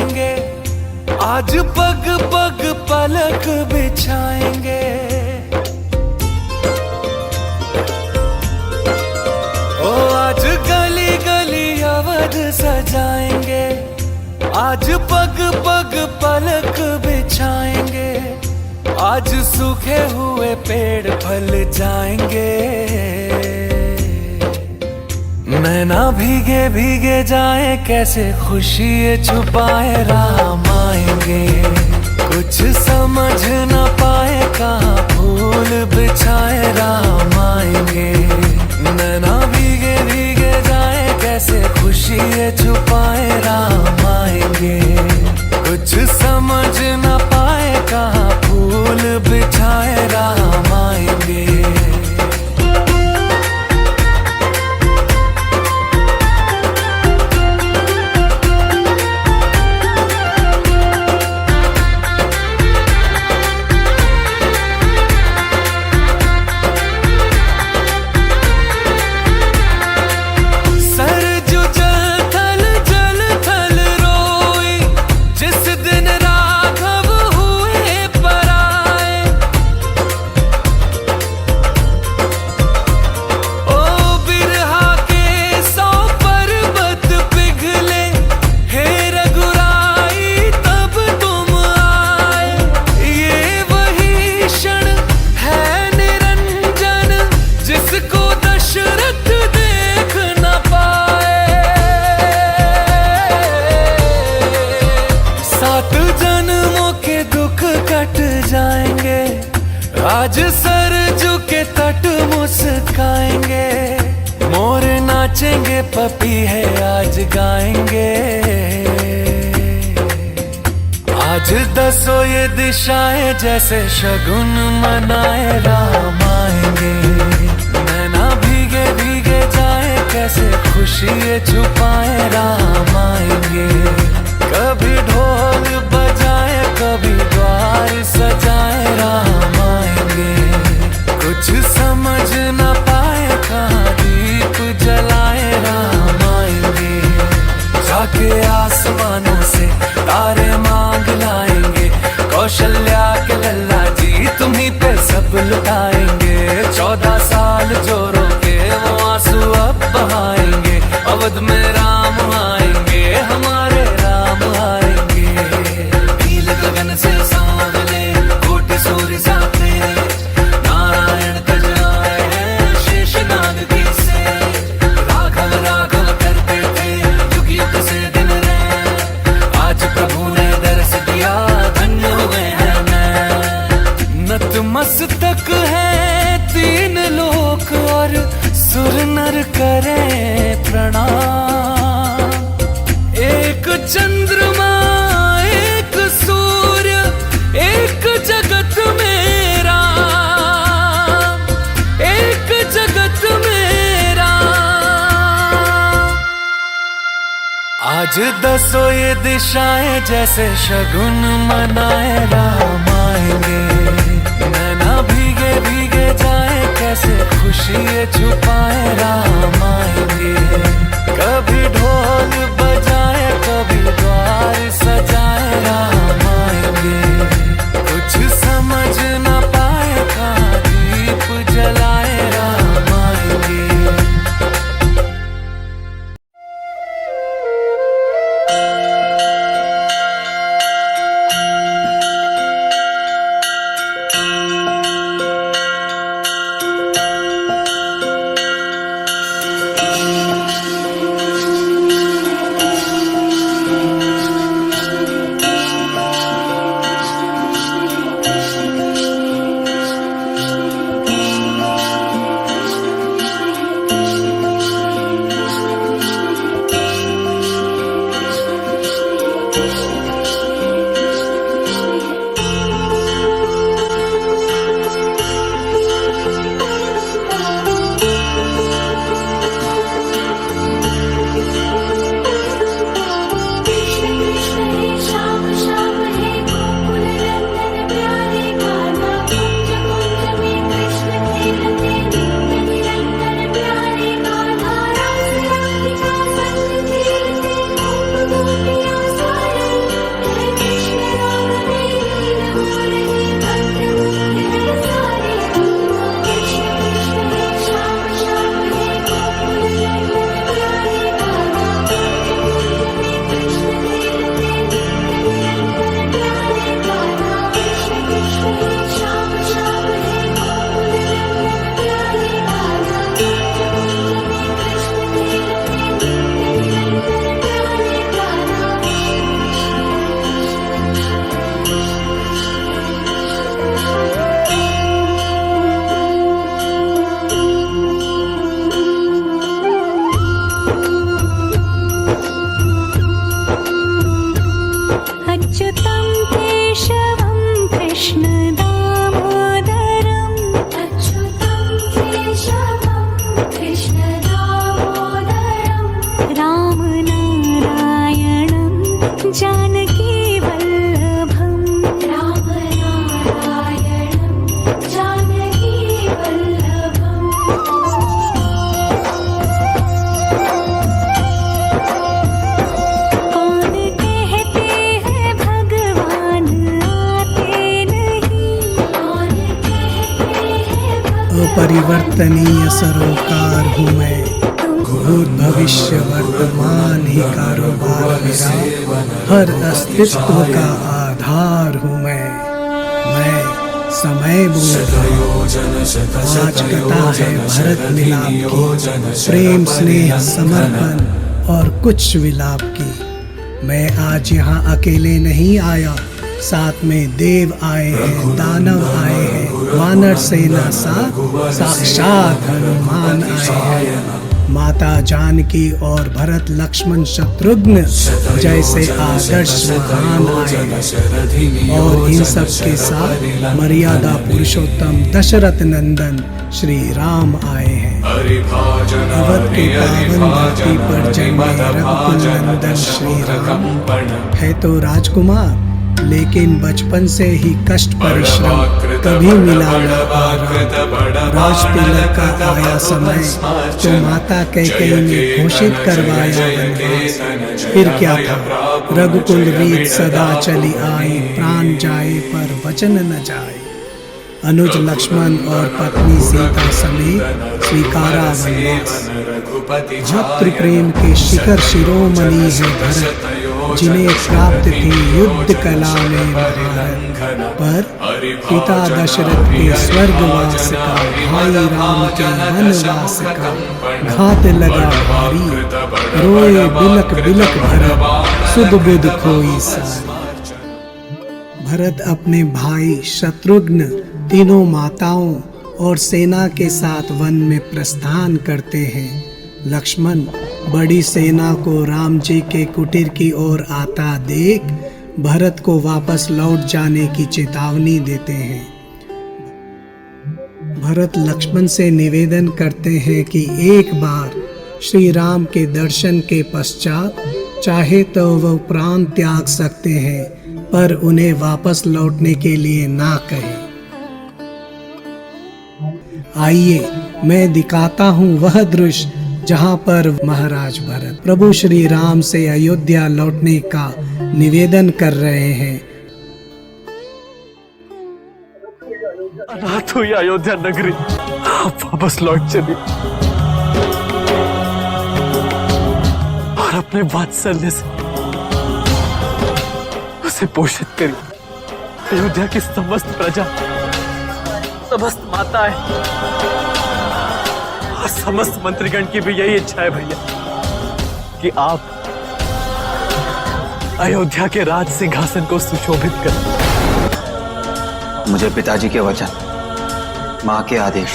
आएंगे, आज पग पग पलक बिछाएंगे। ओ आज गली गली अवध सजाएंगे, आज पग पग पलक बिछाएंगे। आज सूखे हुए पेड़ फल जाएंगे, नैना भीगे भीगे जाए कैसे खुशी छुपाए राम आएंगे। कुछ समझ न पाए कहाँ फूल बिछाए राम आएंगे। नैना भीगे भीगे जाए कैसे खुशी छुपाए राम आएंगे। कुछ समझ न पाए कहाँ फूल बिछाए राम आएंगे। आज सरजू के तट मुस्काएंगे, मोर नाचेंगे पपी है आज गाएंगे। आज दसों ये दिशाएं जैसे शगुन मनाए राम आएंगे। नैना भीगे भीगे जाए कैसे खुशी छुपाए राम आएंगे। कभी ढोल बजाए कभी द्वार सजाए राम आएंगे। कुछ समझ न पाए कहाँ दीप जलाए राम आएंगे। जाके आसमानों से तारे मांग लाएंगे, कौशल्या के लल्ला जी तुम्हीं पे सब लुटाएंगे। 14 साल जो रोके वो आंसू अब बहाएंगे। अवध में राम आएंगे, हमारे राम आएंगे। नील गगन से सांवले कोटि सूर्य साथे, नारायण तज आए हैं शेषनाग की से। राघव राघव करते थे युग युग से दिन रहे, आज प्रभु ने दर्श दिया धन्य हुए हैं मैं। नतमस्तक है तीन लोक और सुर नर करें प्रणाम। एक चंद्रमा एक सूर्य एक जगत में राम, एक जगत में राम। आज दसों ये दिशाएं जैसे शगुन मनाए राम आएंगे। नैना भीगे भीगे जाए कैसे खुशी छुपाए राम आएंगे। कभी ढोल बजाए कभी द्वार सजाए राम आएंगे। कुछ समझ न पाए कहाँ दीप जलाए राम आएंगे। अच्युतं केशवं कृष्णदामोदरम् अच्युतं केशवं कृष्णदामोदरम् रामनारायणं जानकीवल्लभम् रामनारायणं जानकीवल्लभम्। कौन कहते हैं भगवान आते नहीं, कौन कहते हैं अपरिवर्तनीय सरोकार हूँ मैं, भूत भविष्य वर्तमान ही कारोबार मेरा, हर अस्तित्व का आधार हूँ मैं समय बोल आज कथा है भरत मिलाप की, प्रेम स्नेह समर्पण और कुछ विलाप की। मैं आज यहाँ अकेले नहीं आया, साथ में देव आए हैं, दानव आए हैं, वानर सेना साक्षात हनुमान आए हैं। माता जानकी और भरत लक्ष्मण शत्रुघ्न जैसे आदर्श महान आए हैं, और इन सब के साथ मर्यादा पुरुषोत्तम दशरथ नंदन श्री राम आए हैं। अवध के पावन धरती पर जन्मे रघुकुल नंदन श्री राम है तो राजकुमार, लेकिन बचपन से ही कष्ट परिश्रम कभी मिला न आराम। राज तिलक का आया समय तो माता कैकेयी ने घोषित करवाया वनवास, फिर क्या था रघुकुल रीत सदा चली आई, प्राण जाए पर वचन न जाए। अनुज लक्ष्मण और पत्नी सीता समेत स्वीकारा वनवास। भक्त प्रेम के शिखर शिरोमणि है भरत, जिन्हें प्राप्त थी युद्ध कला में महारत। पर पिता दशरथ के स्वर्गवास का, भाई राम के वनवास का घात लगा भारी, रोए बिलक बिलक भरत सुध बुध खोई सारी। भरत अपने भाई शत्रुघ्न, तीनों माताओं और सेना के साथ वन में प्रस्थान करते हैं। लक्ष्मण बड़ी सेना को राम जी के कुटीर की ओर आता देख भरत को वापस लौट जाने की चेतावनी देते हैं। भरत लक्ष्मण से निवेदन करते हैं कि एक बार श्री राम के दर्शन के पश्चात चाहे तो वह प्राण त्याग सकते हैं, पर उन्हें वापस लौटने के लिए ना कहें। आइए मैं दिखाता हूँ वह दृश्य जहाँ पर महाराज भरत प्रभु श्री राम से अयोध्या लौटने का निवेदन कर रहे हैं। अनाथ हुई अयोध्या नगरी आप वापस लौट चली और अपने वात्सल्य से उसे पोषित करी। अयोध्या की समस्त प्रजा, समस्त माताएं और समस्त मंत्रीगण की भी यही इच्छा है भैया कि आप अयोध्या के राज सिंहासन को सुशोभित करें। मुझे पिताजी के वचन, माँ के आदेश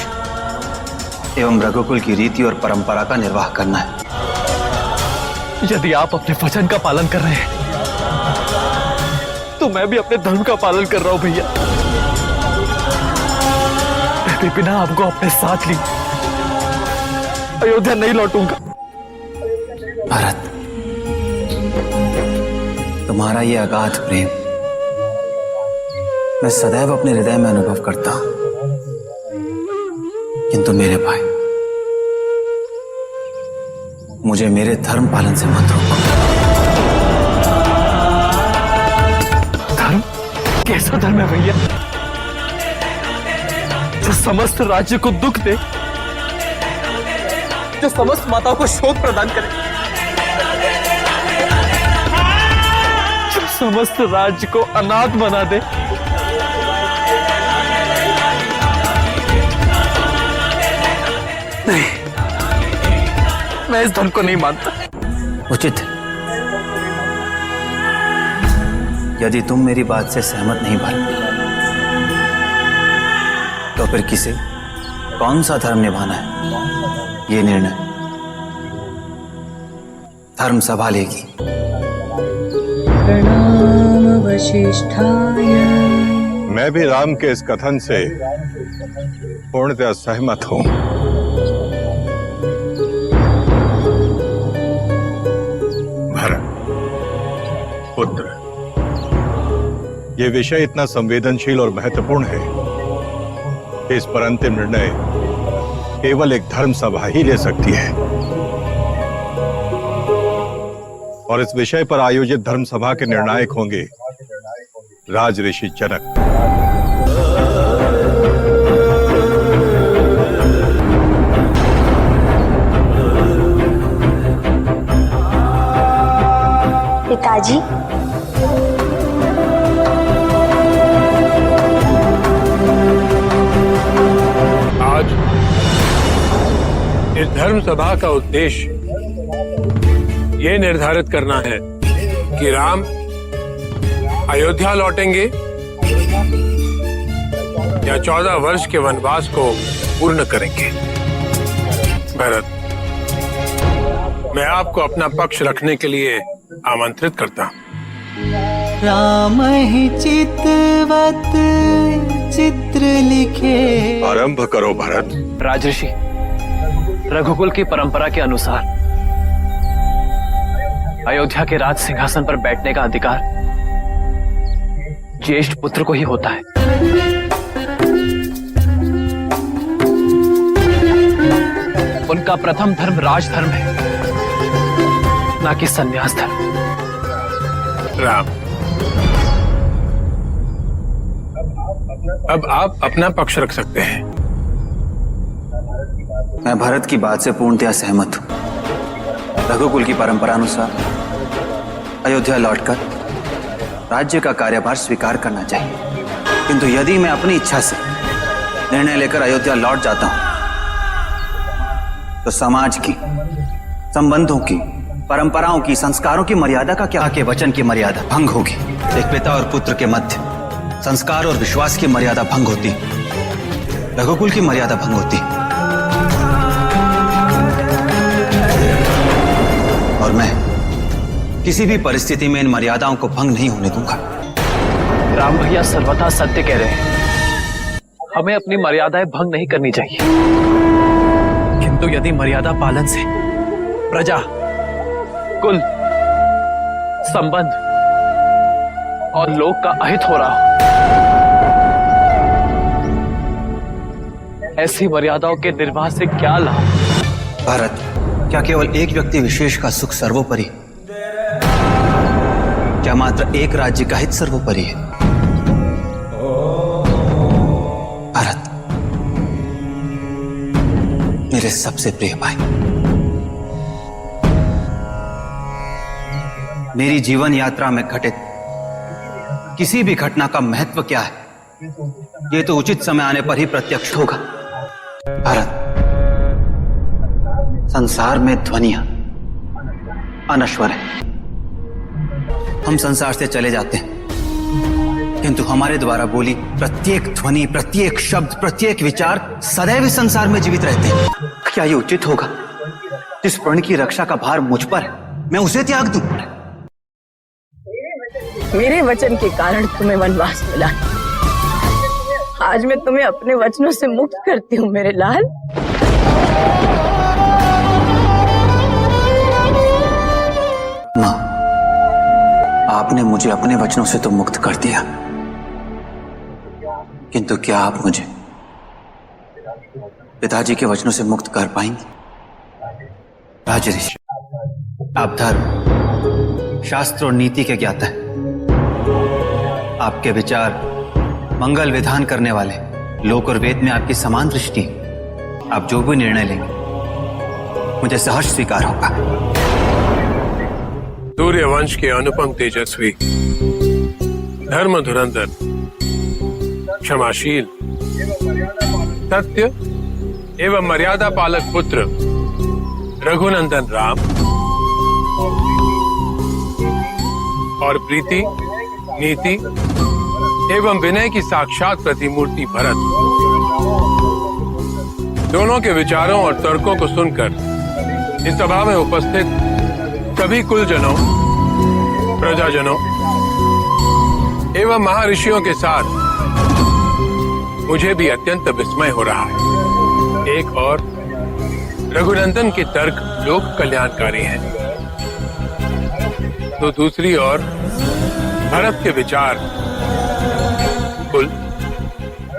एवं रघुकुल की रीति और परंपरा का निर्वाह करना है। यदि आप अपने वचन का पालन कर रहे हैं तो मैं भी अपने धर्म का पालन कर रहा हूं भैया। मैं भी बिना आपको अपने साथ ली अयोध्या नहीं लौटूंगा। भरत, तुम्हारा ये अगाध प्रेम मैं सदैव अपने हृदय में अनुभव करता हूं, किंतु मेरे भाई मुझे मेरे धर्म पालन से मत रोको। धर्म? कैसा धर्म है भैया जो समस्त राज्य को दुख दे, जो समस्त माताओं को शोक प्रदान करे, जो समस्त राज्य को अनाथ बना दे? नहीं, मैं इस धर्म को नहीं मानता। उचित है। यदि तुम मेरी बात से सहमत नहीं भरत, तो फिर किसे कौन सा धर्म निभाना है, ये निर्णय धर्म सभा लेगी। प्रणाम वसिष्ठाय। मैं भी राम के इस कथन से पूर्णतः सहमत हूं। भरत पुत्र, ये विषय इतना संवेदनशील और महत्वपूर्ण है कि इस पर अंतिम निर्णय केवल एक धर्म सभा ही ले सकती है, और इस विषय पर आयोजित धर्म सभा के निर्णायक होंगे राज ऋषि जनक। पिताजी, आज इस धर्म सभा का उद्देश्य ये निर्धारित करना है कि राम अयोध्या लौटेंगे या 14 वर्ष के वनवास को पूर्ण करेंगे। भरत, मैं आपको अपना पक्ष रखने के लिए आमंत्रित करता हूं। राम ही चितवत चित्र लिखे। आरंभ करो भरत। राजऋषि, रघुकुल की परंपरा के अनुसार अयोध्या के राज सिंहासन पर बैठने का अधिकार ज्येष्ठ पुत्र को ही होता है। उनका प्रथम धर्म राजधर्म है, ना कि संन्यास धर्म। राम, अब आप अपना पक्ष रख सकते हैं। मैं भरत की बात से पूर्णतया सहमत हूं। रघुकुल की परंपरा अनुसार अयोध्या लौटकर राज्य का कार्यभार स्वीकार करना चाहिए, किंतु यदि मैं अपनी इच्छा से निर्णय लेकर अयोध्या लौट जाता हूं तो समाज की, संबंधों की, परंपराओं की, संस्कारों की मर्यादा का क्या, के वचन की मर्यादा भंग होगी। एक पिता और पुत्र के मध्य संस्कार और विश्वास की मर्यादा भंग होती, रघुकुल की मर्यादा भंग होती, और मैं किसी भी परिस्थिति में इन मर्यादाओं को भंग नहीं होने दूंगा। राम भैया सर्वथा सत्य कह रहे हैं। हमें अपनी मर्यादाएं भंग नहीं करनी चाहिए, किंतु यदि मर्यादा पालन से प्रजा, कुल, संबंध और लोक का अहित हो रहा हो, ऐसी मर्यादाओं के निर्वाह से क्या लाभ? भारत, क्या केवल एक व्यक्ति विशेष का सुख सर्वोपरि? क्या मात्र एक राज्य का हित सर्वोपरि है? भारत, मेरे सबसे प्रिय भाई, मेरी जीवन यात्रा में घटित किसी भी घटना का महत्व क्या है, ये तो उचित समय आने पर ही प्रत्यक्ष होगा। भारत, संसार में ध्वनियां अनश्वर है। हम संसार से चले जाते हैं, किंतु हमारे द्वारा बोली प्रत्येक ध्वनि, प्रत्येक शब्द, प्रत्येक विचार सदैव इस संसार में जीवित रहते हैं। क्या ये उचित होगा? जिस प्रण की रक्षा का भार मुझ पर है, मैं उसे त्याग दूं? मेरे वचन के कारण तुम्हें वनवास मिला। आज मैं तुम्हें अपने वचनों से मुक्त करती हूँ मेरे लाल। माँ, आपने मुझे अपने वचनों से तो मुक्त कर दिया, किंतु क्या आप मुझे पिताजी के वचनों से मुक्त कर पाएंगे? राजऋषि, आप धर्म, शास्त्र और नीति के ज्ञाता है। आपके विचार मंगल विधान करने वाले, लोक और वेद में आपकी समान दृष्टि है। आप जो भी निर्णय लेंगे मुझे सहर्ष स्वीकार होगा। सूर्यवंश के अनुपम तेजस्वी, धर्म धुरंधर, क्षमाशील, सत्य एवं मर्यादा पालक पुत्र रघुनंदन राम और प्रीति, नीति एवं विनय की साक्षात प्रतिमूर्ति भरत, दोनों के विचारों और तर्कों को सुनकर इस सभा में उपस्थित सभी कुलजनों, प्रजाजनों, एवं महर्षियों के साथ मुझे भी अत्यंत विस्मय हो रहा है। एक और रघुनंदन के तर्क लोक कल्याणकारी हैं, तो दूसरी ओर भरत के विचार कुल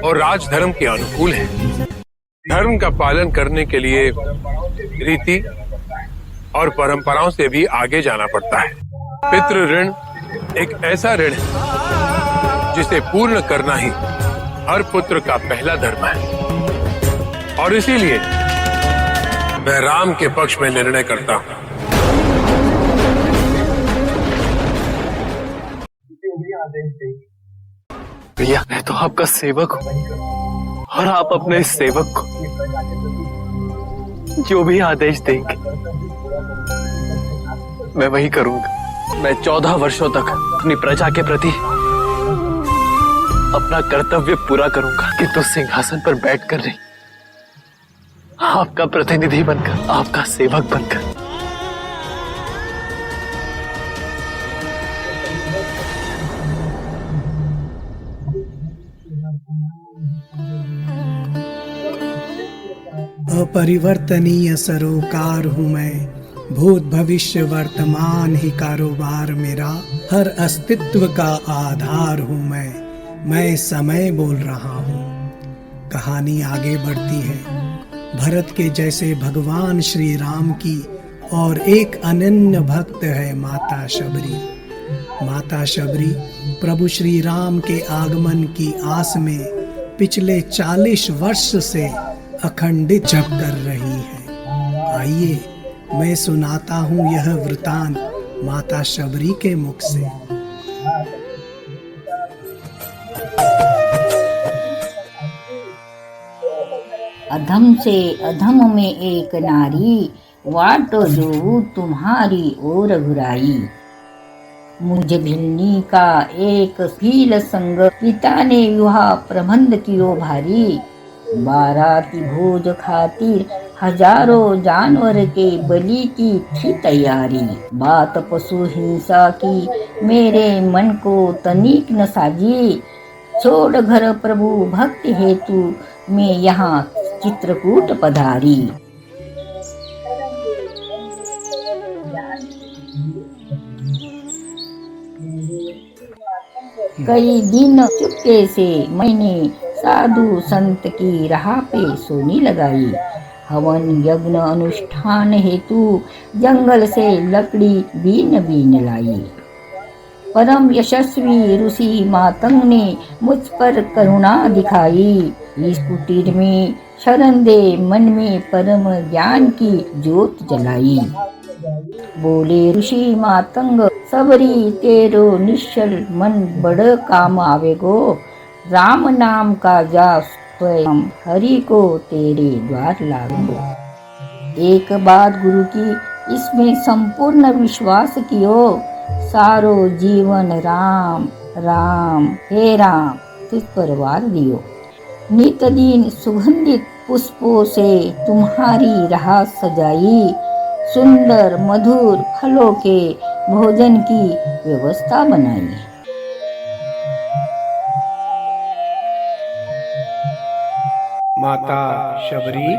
और राजधर्म के अनुकूल हैं। धर्म का पालन करने के लिए रीति और परंपराओं से भी आगे जाना पड़ता है। पितृ ऋण एक ऐसा ऋण है जिसे पूर्ण करना ही हर पुत्र का पहला धर्म है, और इसीलिए मैं राम के पक्ष में निर्णय करता हूं। भैया, मैं तो आपका सेवक हूँ और आप अपने इस सेवक को जो भी आदेश देंगे मैं वही करूंगा। मैं 14 वर्षों तक अपनी प्रजा के प्रति अपना कर्तव्य पूरा करूंगा, किंतु सिंहासन पर बैठकर नहीं, आपका प्रतिनिधि बनकर, आपका सेवक बनकर। अपरिवर्तनीय सरोकार हूँ मैं, भूत भविष्य वर्तमान ही कारोबार मेरा, हर अस्तित्व का आधार हूँ मैं समय बोल रहा हूँ। कहानी आगे बढ़ती है। भरत के जैसे भगवान श्री राम की और एक अनन्य भक्त है माता शबरी। माता शबरी प्रभु श्री राम के आगमन की आस में पिछले 40 वर्ष से अखंडित जप कर रही है। आइए मैं सुनाता हूँ यह वृतांत माता शबरी के मुख से। अधम से अधम में एक नारी, वाट जो तुम्हारी ओर घुराई। मुझ भिलनी का एक भील संग, पिता ने युहा प्रबंध कियो भारी। बाराती भोज खातिर हजारों जानवर के बलि की थी तैयारी। बात पशु हिंसा की मेरे मन को तनिक न साजी। छोड़ घर प्रभु भक्ति हेतु मैं यहाँ चित्रकूट पधारी। कई दिन चुपके से मैंने साधु संत की राह पे सोनी लगाई। हवन यज्ञ अनुष्ठान हेतु जंगल से लकड़ी बीन बीन लाई। परम यशस्वी ऋषि मातंग ने मुझ पर करुणा दिखाई। इस कुटीर में शरण दे मन में परम ज्ञान की ज्योत जलाई। बोले ऋषि मातंग सबरी तेरो निश्चल मन बड़ काम आवेगो। राम नाम का जाप स्वयं हरि को तेरे द्वार लागो। एक बात गुरु की इसमें संपूर्ण विश्वास कियो। सारो जीवन राम राम हे राम तुझ पर वार दियो। नित दिन सुगंधित पुष्पों से तुम्हारी राह सजाई। सुंदर मधुर फलों के भोजन की व्यवस्था बनाई। माता शबरी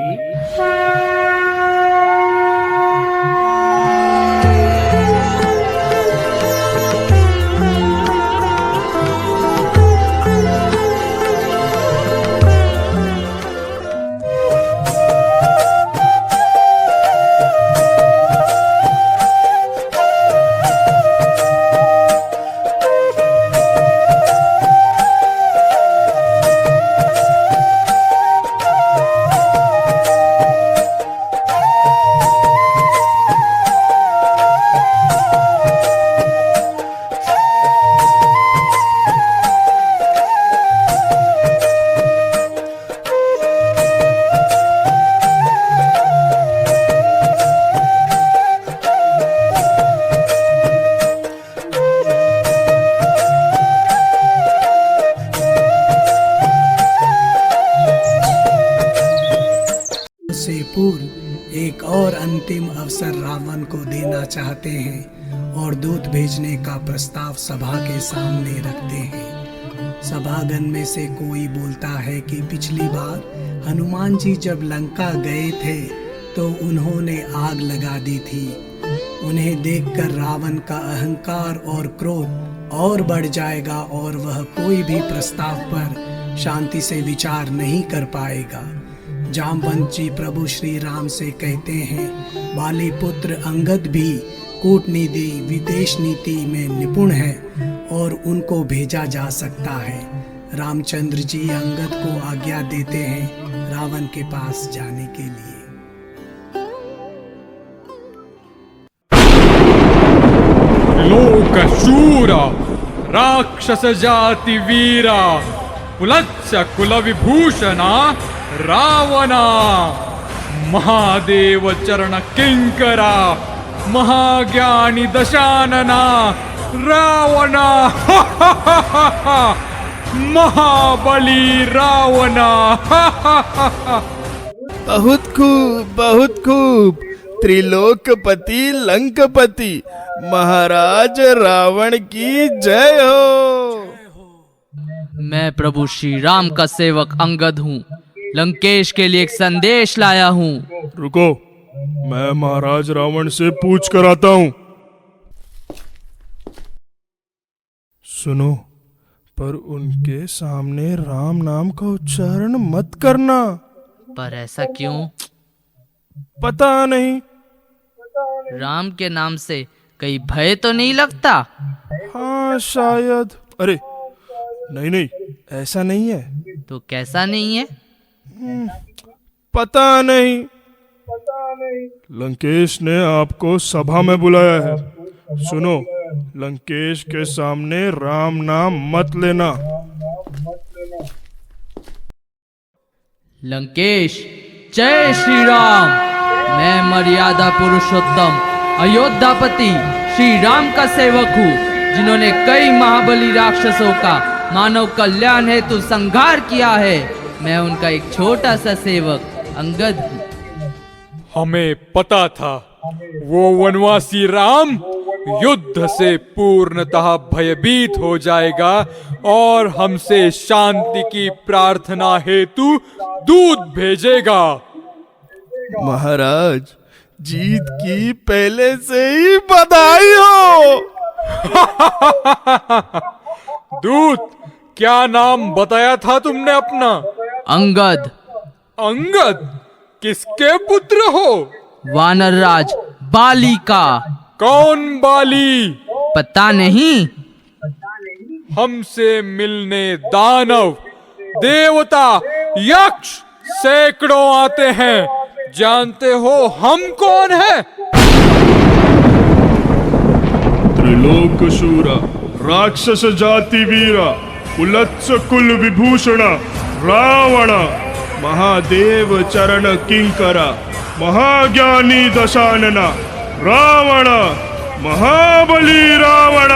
से पूर्व एक और अंतिम अवसर रावण को देना चाहते हैं और दूत भेजने का प्रस्ताव सभा के सामने रखते हैं। सभागन में से कोई बोलता है कि पिछली बार हनुमान जी जब लंका गए थे तो उन्होंने आग लगा दी थी। उन्हें देखकर रावण का अहंकार और क्रोध और बढ़ जाएगा और वह कोई भी प्रस्ताव पर शांति से विचार नहीं कर पाएगा। जामवंत जी प्रभु श्री राम से कहते हैं, बाली पुत्र अंगद भी कूटनीति विदेश नीति में निपुण है और उनको भेजा जा सकता है। रामचंद्र जी अंगद को आज्ञा देते हैं रावण के पास जाने के लिए। लोक शूरा राक्षस जाति वीरा कुलच्च कुल विभूषणा रावणा महादेव चरण किंकरा महाज्ञानी दशानना रावणा महाबली रावणा बहुत खूब त्रिलोकपति लंकपति महाराज रावण की जय हो। मैं प्रभु श्री राम का सेवक अंगद हूँ। लंकेश के लिए एक संदेश लाया हूँ। रुको, मैं महाराज रावण से पूछ कर आता हूँ। सुनो, पर उनके सामने राम नाम का उच्चारण मत करना। पर ऐसा क्यों? पता नहीं। राम के नाम से कहीं भय तो नहीं लगता? हाँ शायद। अरे नहीं, ऐसा नहीं है। तो कैसा नहीं है? पता नहीं। लंकेश ने आपको सभा में बुलाया है। सुनो, लंकेश के सामने राम नाम मत लेना। लंकेश, जय श्री राम। मैं मर्यादा पुरुषोत्तम अयोध्यापति श्री राम का सेवक हूँ, जिन्होंने कई महाबली राक्षसों का मानव कल्याण हेतु संहार किया है। मैं उनका एक छोटा सा सेवक अंगद हूँ। हमें पता था वो वनवासी राम युद्ध से पूर्णतः भयभीत हो जाएगा और हमसे शांति की प्रार्थना हेतु दूत भेजेगा। महाराज, जीत की पहले से ही बधाई हो। दूत, क्या नाम बताया था तुमने अपना? अंगद। अंगद? किसके पुत्र हो? वानर राज बाली का। कौन बाली? पता नहीं। हमसे मिलने दानव, देवता, यक्ष सैकड़ों आते हैं। जानते हो हम कौन है? त्रिलोक शूरा राक्षस जाति वीरा कुलत्स कुल विभूषण रावण महादेव चरण किंकरा महाज्ञानी दशानना रावण महाबली रावण।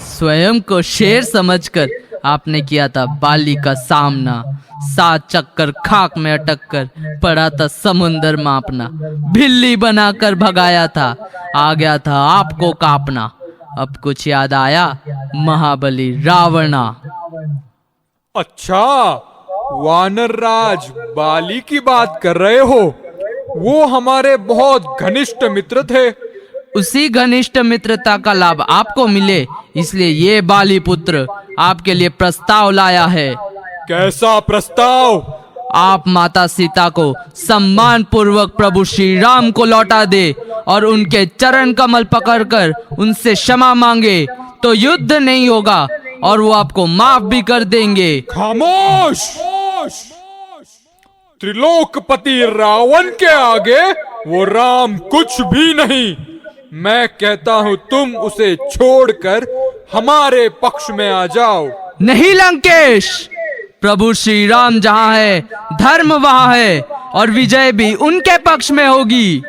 स्वयं को शेर समझकर आपने किया था बाली का सामना। 7 चक्कर खाक में अटक कर पड़ा था समुंदर मापना। बिल्ली बनाकर भगाया था, आ गया था आपको कापना। अब कुछ याद आया महाबली रावणा। अच्छा, वानर राज बाली की बात कर रहे हो? वो हमारे बहुत घनिष्ठ मित्र थे। उसी घनिष्ठ मित्रता का लाभ आपको मिले, इसलिए ये बाली पुत्र आपके लिए प्रस्ताव लाया है। कैसा प्रस्ताव? आप माता सीता को सम्मान पूर्वक प्रभु श्री राम को लौटा दे और उनके चरण कमल पकड़कर उनसे क्षमा मांगे तो युद्ध नहीं होगा और वो आपको माफ भी कर देंगे। खामोश! त्रिलोकपति रावण के आगे वो राम कुछ भी नहीं। मैं कहता हूँ तुम उसे छोड़कर हमारे पक्ष में आ जाओ। नहीं लंकेश, प्रभु श्री राम जहाँ है धर्म वहाँ है और विजय भी उनके पक्ष में होगी।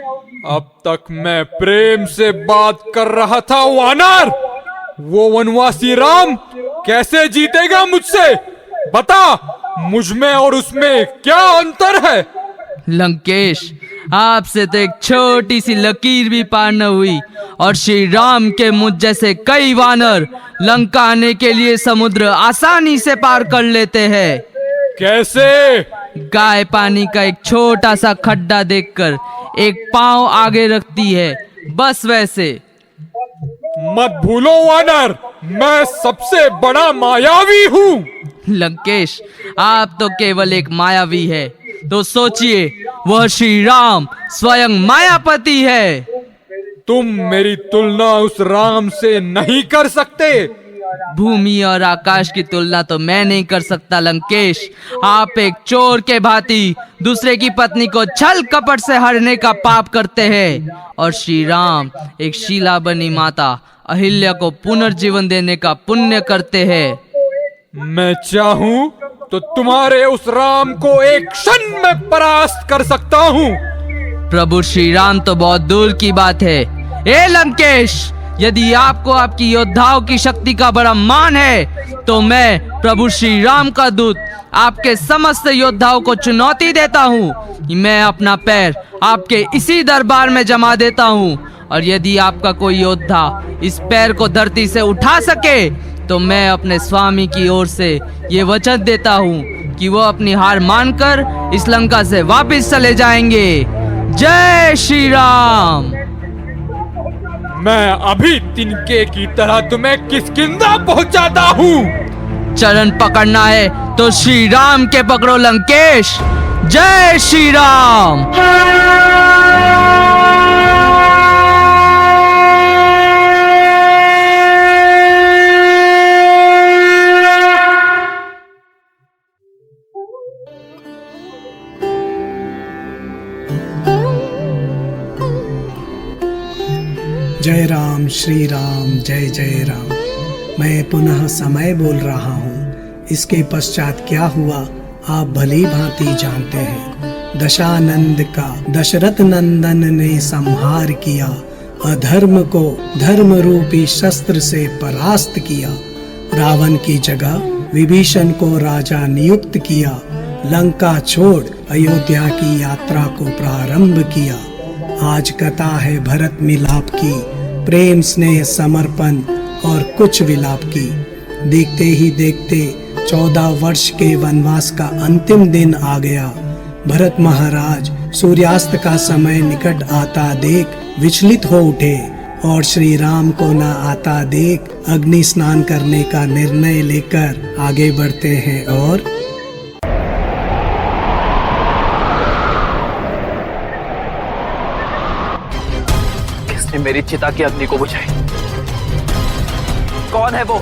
अब तक मैं प्रेम से बात कर रहा था वानर। वो वनवासी राम कैसे जीतेगा मुझसे? बता, मुझ में और उसमें क्या अंतर है? लंकेश, आपसे तो एक छोटी सी लकीर भी पार न हुई और श्री राम के मुझ जैसे कई वानर लंका आने के लिए समुद्र आसानी से पार कर लेते हैं। कैसे? गाय पानी का एक छोटा सा खड्डा देखकर एक पांव आगे रखती है, बस वैसे। मत भूलो वानर, मैं सबसे बड़ा मायावी हूँ। लंकेश, आप तो केवल एक मायावी है, तो सोचिए वह श्री राम स्वयं मायापति है। तुम मेरी तुलना उस राम से नहीं कर सकते। भूमि और आकाश की तुलना तो मैं नहीं कर सकता लंकेश। आप एक चोर के भांति दूसरे की पत्नी को छल कपट से हरने का पाप करते हैं और श्री राम एक शीला बनी माता अहिल्या को पुनर्जीवन देने का पुण्य करते हैं। मैं चाहूं तो तुम्हारे उस राम को एक क्षण में परास्त कर सकता हूँ। प्रभु श्री राम तो बहुत दूर की बात है। ए लंकेश, यदि आपको आपकी योद्धाओं की शक्ति का बड़ा मान है तो मैं प्रभु श्री राम का दूत आपके समस्त योद्धाओं को चुनौती देता हूँ। मैं अपना पैर आपके इसी दरबार में जमा देता हूँ और यदि आपका कोई योद्धा इस पैर को धरती से उठा सके तो मैं अपने स्वामी की ओर से ये वचन देता हूँ कि वो अपनी हार मानकर इस लंका से वापस चले जाएंगे। जय श्री राम। मैं अभी तिनके की तरह तुम्हें किष्किंधा पहुंचाता हूँ। चरण पकड़ना है तो श्री राम के पकड़ो लंकेश। जय श्री राम। जय राम श्री राम, जय जय राम। मैं पुनः समय बोल रहा हूँ। इसके पश्चात क्या हुआ आप भली भांति जानते हैं। दशानंद का दशरथ नंदन ने संहार किया, अधर्म को धर्म रूपी शस्त्र से परास्त किया। रावण की जगह विभीषण को राजा नियुक्त किया। लंका छोड़ अयोध्या की यात्रा को प्रारंभ किया। आज कथा है भरत मिलाप की, प्रेम स्नेह समर्पण और कुछ विलाप की। देखते ही देखते 14 वर्ष के वनवास का अंतिम दिन आ गया। भरत महाराज सूर्यास्त का समय निकट आता देख विचलित हो उठे और श्री राम को न आता देख अग्नि स्नान करने का निर्णय लेकर आगे बढ़ते हैं। और किसने मेरी चिता की अग्नि को बुझाई? कौन है वो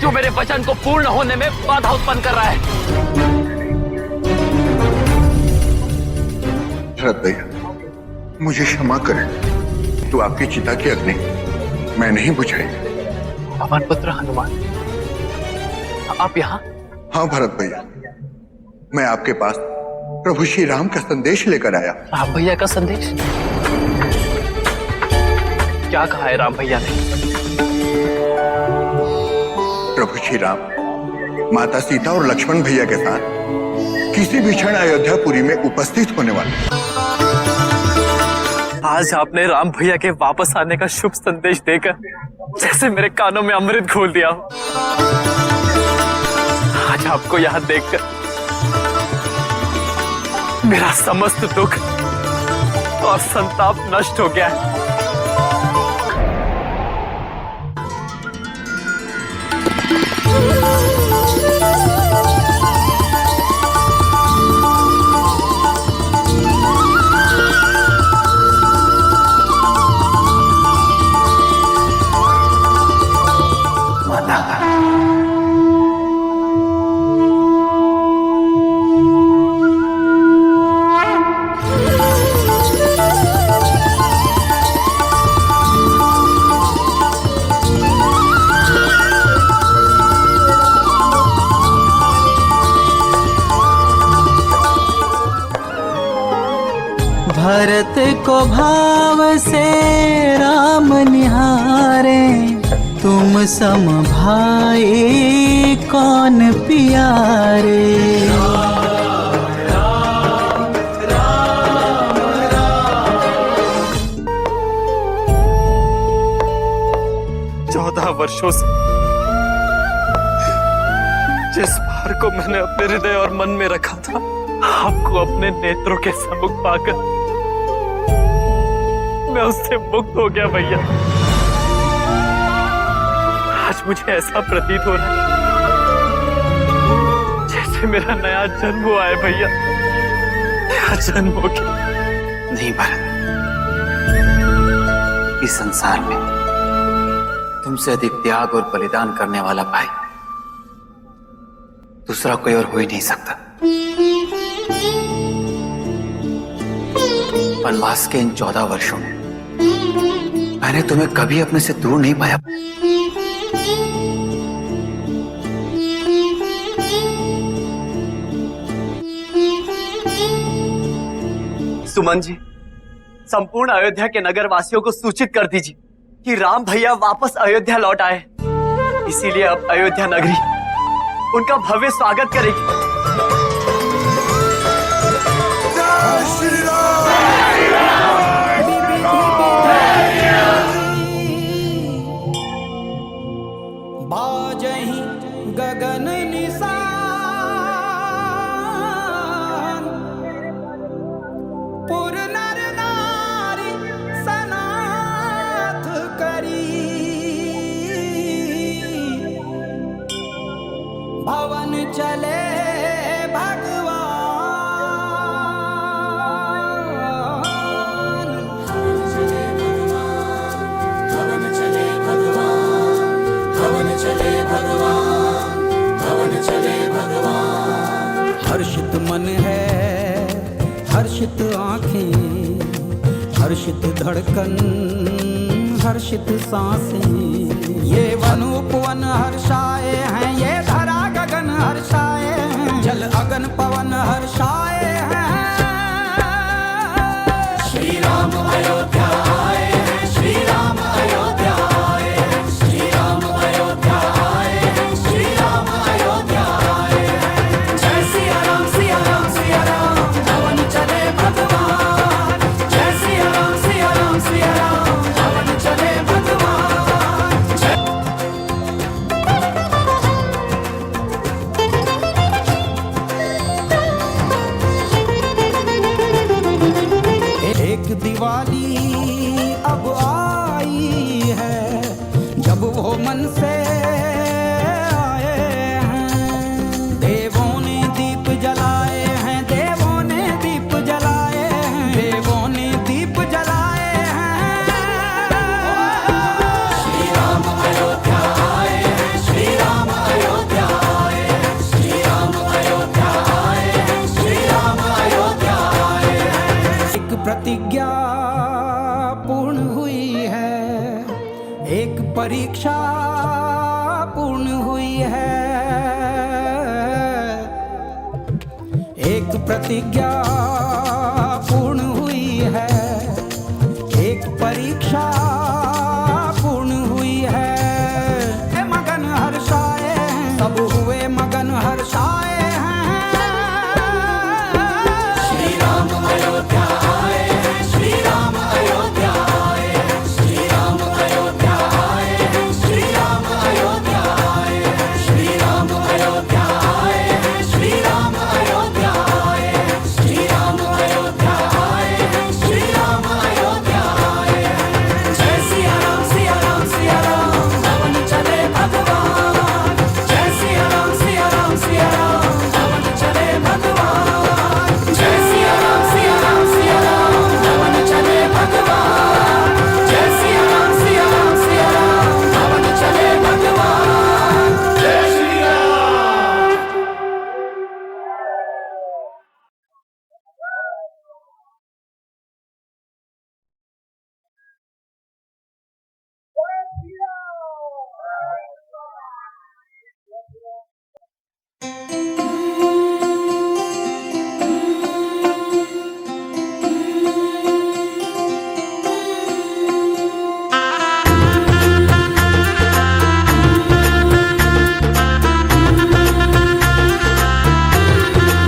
जो मेरे वचन को पूर्ण होने में बाधा उत्पन्न कर रहा है? भरत भैया, मुझे क्षमा करें, तो आपकी चिता की अग्नि मैं नहीं बुझाई। पवन पुत्र हनुमान, आप यहाँ? हाँ भरत भैया, मैं आपके पास प्रभु श्री राम का संदेश लेकर आया। राम भैया का संदेश? क्या कहा है राम भैया ने? प्रभु श्री राम माता सीता और लक्ष्मण भैया के साथ किसी भी क्षण अयोध्यापुरी में उपस्थित होने वाले। आज आपने राम भैया के वापस आने का शुभ संदेश देकर जैसे मेरे कानों में अमृत घोल दिया हो। आज आपको यहाँ देखकर मेरा समस्त दुख और संताप नष्ट हो गया है। भरत को भाव से राम निहारे, तुम सम भाई कौन पियारे। वर्षों से जिस भार को मैंने अपने हृदय और मन में रखा था, आपको अपने नेत्रों के सम्मुख पाकर मैं उससे मुक्त हो गया भैया। आज मुझे ऐसा प्रतीत हो रहा है जैसे मेरा नया जन्म हुआ है भैया, नया जन्म हो गया। नहीं भरत, इस संसार में तुमसे अधिक त्याग और बलिदान करने वाला भाई दूसरा कोई और हो ही नहीं सकता। वनवास के इन 14 वर्षों में मैंने तुम्हें कभी अपने से दूर नहीं पाया। सुमन जी, संपूर्ण अयोध्या के नगर वासियों को सूचित कर दीजिए कि राम भैया वापस अयोध्या लौट आए। इसीलिए अब अयोध्या नगरी उनका भव्य स्वागत करेगी। बाजही गगन निशान, पुर नर नारी सनाथ करी, भवन चले भगवान, भवन चले भगवान, भवन चले भगवान, भवन चले भगवान। हर्षित मन है, हर्षित आंखें, हर्षित धड़कन, हर्षित सांसें, ये वन उपवन हर्षाए हैं, ये धरा गगन हर्षाए हैं, जल अगन पवन हर्षाए हैं। श्री राम अयोध्या आए हैं, श्री राम अयोध्या आए हैं, श्री राम अयोध्या आए हैं, श्री राम अयोध्या आए हैं। जय सिया राम सिया राम सिया राम, भवन चले भगवान। जय सिया राम सिया राम सिया राम, भवन चले भगवान। एक दिवाली अब आई है, जब वो मन से आए हैं। देवों ने दीप जलाए हैं, देवों ने दीप जलाए हैं, देवों ने दीप जलाए हैं। श्री राम अयोध्या आए हैं, श्री राम अयोध्या आए हैं, श्री राम अयोध्या आए हैं, श्री राम अयोध्या आए हैं। एक प्रतिज्ञा पूर्ण हुई है, एक परीक्षा पूर्ण हुई है, एक प्रतिज्ञा पूर्ण हुई है, एक परीक्षा पूर्ण हुई है। मगन हर्षाए हैं, सब हुए मगन हर्षाए हैं। श्री राम अयोध्या आए हैं, श्री राम अयोध्या आए हैं, श्री राम अयोध्या आए हैं, श्री राम अयोध्या आए हैं, श्री राम अयोध्या आए हैं, श्री राम अयोध्या आए हैं, श्री राम अयोध्या आए हैं, श्री राम अयोध्या आए हैं। जय सिया राम सिया राम सिया राम, भवन चले भगवान। जय सिया राम सिया राम सिया राम, भवन चले भगवान। जय सिया राम सिया राम सिया राम, भवन चले भगवान। जय सिया राम सिया राम सिया राम, भवन चले भगवान। जय श्री राम।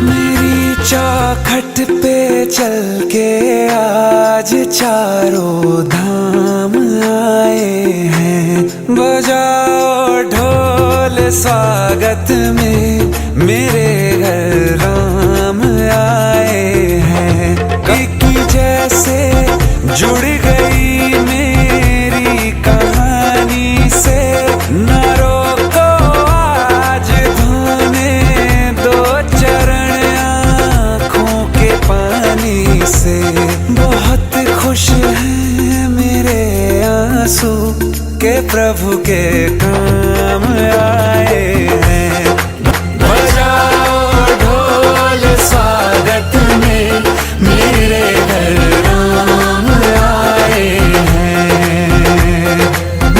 मेरी चौखट पे चल के आज चारों धाम आए हैं, बजा स्वागत में मेरे घर राम आए हैं। एक जैसे जुड़ गई मेरी कहानी से, न रोको आज धोने दो चरण आँखों के पानी से। बहुत खुश हैं मेरे आंसू के प्रभु के काम आए हैं। बजाओ ढोल स्वागत में मेरे घर राम आए हैं।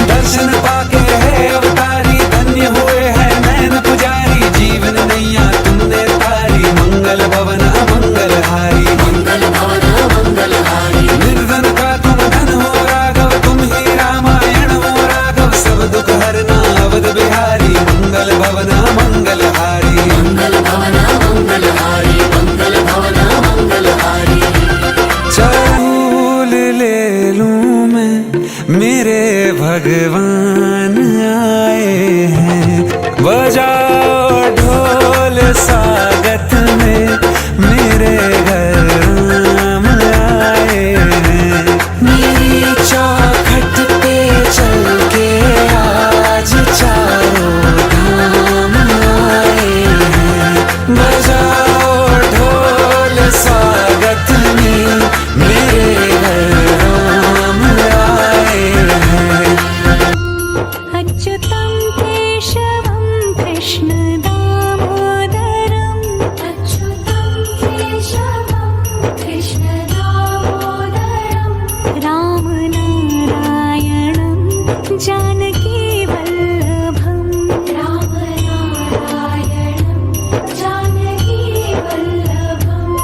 दर्शन पाके है अवतारी, धन्य हुए हैं नैन पुजारी। जीवन नैया तुमने तारी, मंगल भवन अमंगल हारी। मंगल भवन अमंगल हारी। निर्धन का तुम धन हो राघव, तुम ही रामायण हो राघव। सब दुख हरना अवध बिहारी, मंगल भवन मंगल हारी। मंगल भवन मंगल हारी, मंगल भवन मंगल हारी। चूल ले लूं मैं, मेरे भगवान आए हैं। बजाओ ढोल स्वागत में मेरे घर राम आए हैं। मेरी चौखट पे चल के आज चारों धाम आए हैं। बजाओ ढोल स्वागत में मेरे घर राम आए हैं। अच्युतं केशवं कृष्ण दामोदरम्, अच्युतं केशवं कृष्ण दामोदरम्, राम नारायणं जानकी वल्लभम्, राम नारायणं जानकी वल्लभम्।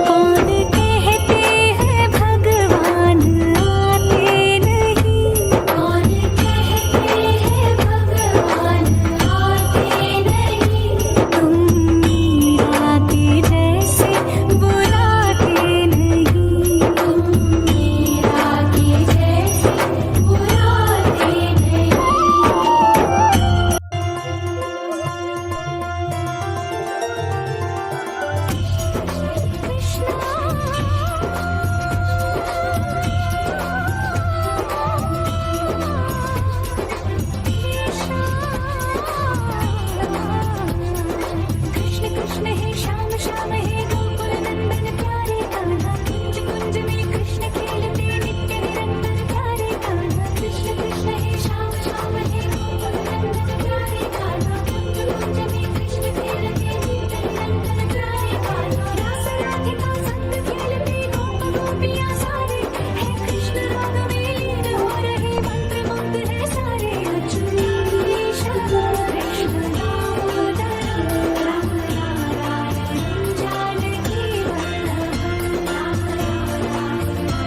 कौन कहते हैं भगवान आते नहीं, कौन कहते हैं भगवान आते नहीं। तुम मीरा के जैसे बुलाते नहीं, तुम मीरा के जैसे बुलाते नहीं। कृष्ण कृष्ण हे श्याम श्याम हे गोकुल नंदन प्यारे कान्हा। कुंज कुंज में कृष्ण खेलते नित्य निरंतर प्यारे कान्हा। कृष्ण कृष्ण हे श्याम श्याम हे गोकुल नंदन प्यारे कान्हा। कुंज कुंज में कृष्ण खेलते नित्य निरंतर प्यारे कान्हा। रास राधिका संग खेलते गोप गोपियाँ सारे, हे कृष्ण राग में लीन हो रहे मंत्र मुग्ध है सारे। अच्युतेश कृष्ण दामोदर, राम नारायण जानकी वल्लभ, राम नारायण जानकी